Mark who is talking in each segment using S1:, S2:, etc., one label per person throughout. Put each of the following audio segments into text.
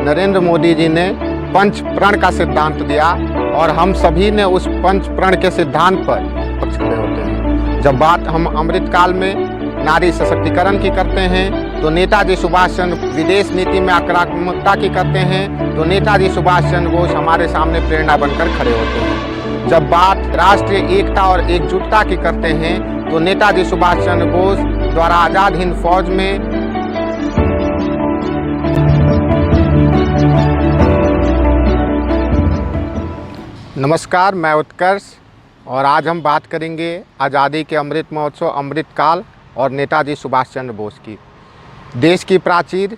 S1: नरेंद्र मोदी जी ने पंच प्रण का सिद्धांत दिया और हम सभी ने उस पंच प्रण के सिद्धांत पर खड़े होते हैं। जब बात हम अमृतकाल में नारी सशक्तिकरण की करते हैं तो नेताजी सुभाष चंद्र विदेश नीति में आक्रामकता की करते हैं तो नेताजी सुभाष चंद्र बोस हमारे सामने प्रेरणा बनकर खड़े होते हैं। जब बात राष्ट्रीय एकता और एकजुटता की करते हैं तो नेताजी सुभाष चंद्र बोस द्वारा आज़ाद हिंद फौज में नमस्कार, मैं उत्कर्ष और आज हम बात करेंगे आज़ादी के अमृत महोत्सव अमृतकाल और नेताजी सुभाष चंद्र बोस की। देश की प्राचीर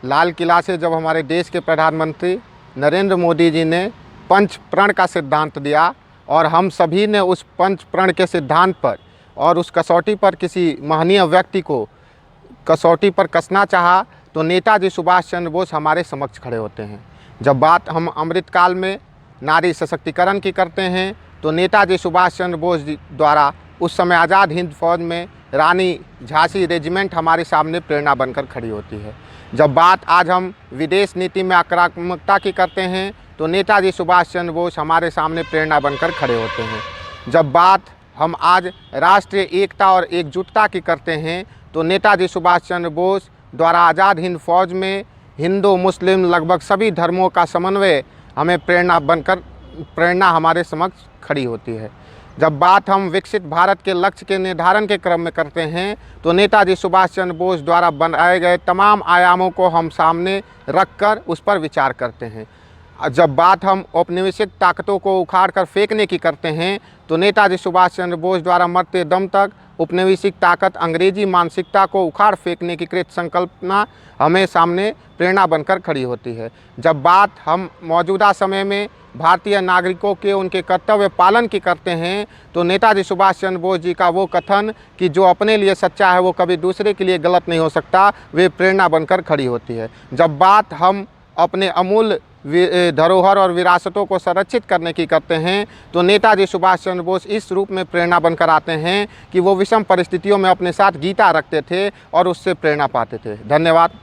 S1: लाल किला से जब हमारे देश के प्रधानमंत्री नरेंद्र मोदी जी ने पंच प्रण का सिद्धांत दिया और हम सभी ने उस पंच प्रण के सिद्धांत पर और उस कसौटी पर किसी महनीय व्यक्ति को कसौटी पर कसना चाहा तो नेताजी सुभाष चंद्र बोस हमारे समक्ष खड़े होते हैं। जब बात हम अमृतकाल में नारी सशक्तिकरण की करते हैं तो नेताजी सुभाष चंद्र बोस द्वारा उस समय आज़ाद हिंद फौज में रानी झांसी रेजिमेंट हमारे सामने प्रेरणा बनकर खड़ी होती है। जब बात आज हम विदेश नीति में आक्रामकता की करते हैं तो नेताजी सुभाष चंद्र बोस हमारे सामने प्रेरणा बनकर खड़े होते हैं। जब बात हम आज राष्ट्रीय एकता और एकजुटता की करते हैं तो नेताजी सुभाष चंद्र बोस द्वारा आज़ाद हिंद फौज में हिंदू मुस्लिम लगभग सभी धर्मों का समन्वय हमें प्रेरणा हमारे समक्ष खड़ी होती है। जब बात हम विकसित भारत के लक्ष्य के निर्धारण के क्रम में करते हैं तो नेताजी सुभाष चंद्र बोस द्वारा बनाए गए तमाम आयामों को हम सामने रखकर उस पर विचार करते हैं। जब बात हम औपनिवेशिक ताकतों को उखाड़ कर फेंकने की करते हैं तो नेताजी सुभाष चंद्र बोस द्वारा मरते दम तक औपनिवेशिक ताकत अंग्रेजी मानसिकता को उखाड़ फेंकने की कृत संकल्पना हमें सामने प्रेरणा बनकर खड़ी होती है। जब बात हम मौजूदा समय में भारतीय नागरिकों के उनके कर्तव्य पालन की करते हैं तो नेताजी सुभाष चंद्र बोस जी का वो कथन कि जो अपने लिए सच्चा है वो कभी दूसरे के लिए गलत नहीं हो सकता, वे प्रेरणा बनकर खड़ी होती है। जब बात हम अपने अमूल्य धरोहर और विरासतों को संरक्षित करने की करते हैं तो नेताजी सुभाष चंद्र बोस इस रूप में प्रेरणा बनकर आते हैं कि वो विषम परिस्थितियों में अपने साथ गीता रखते थे और उससे प्रेरणा पाते थे। धन्यवाद।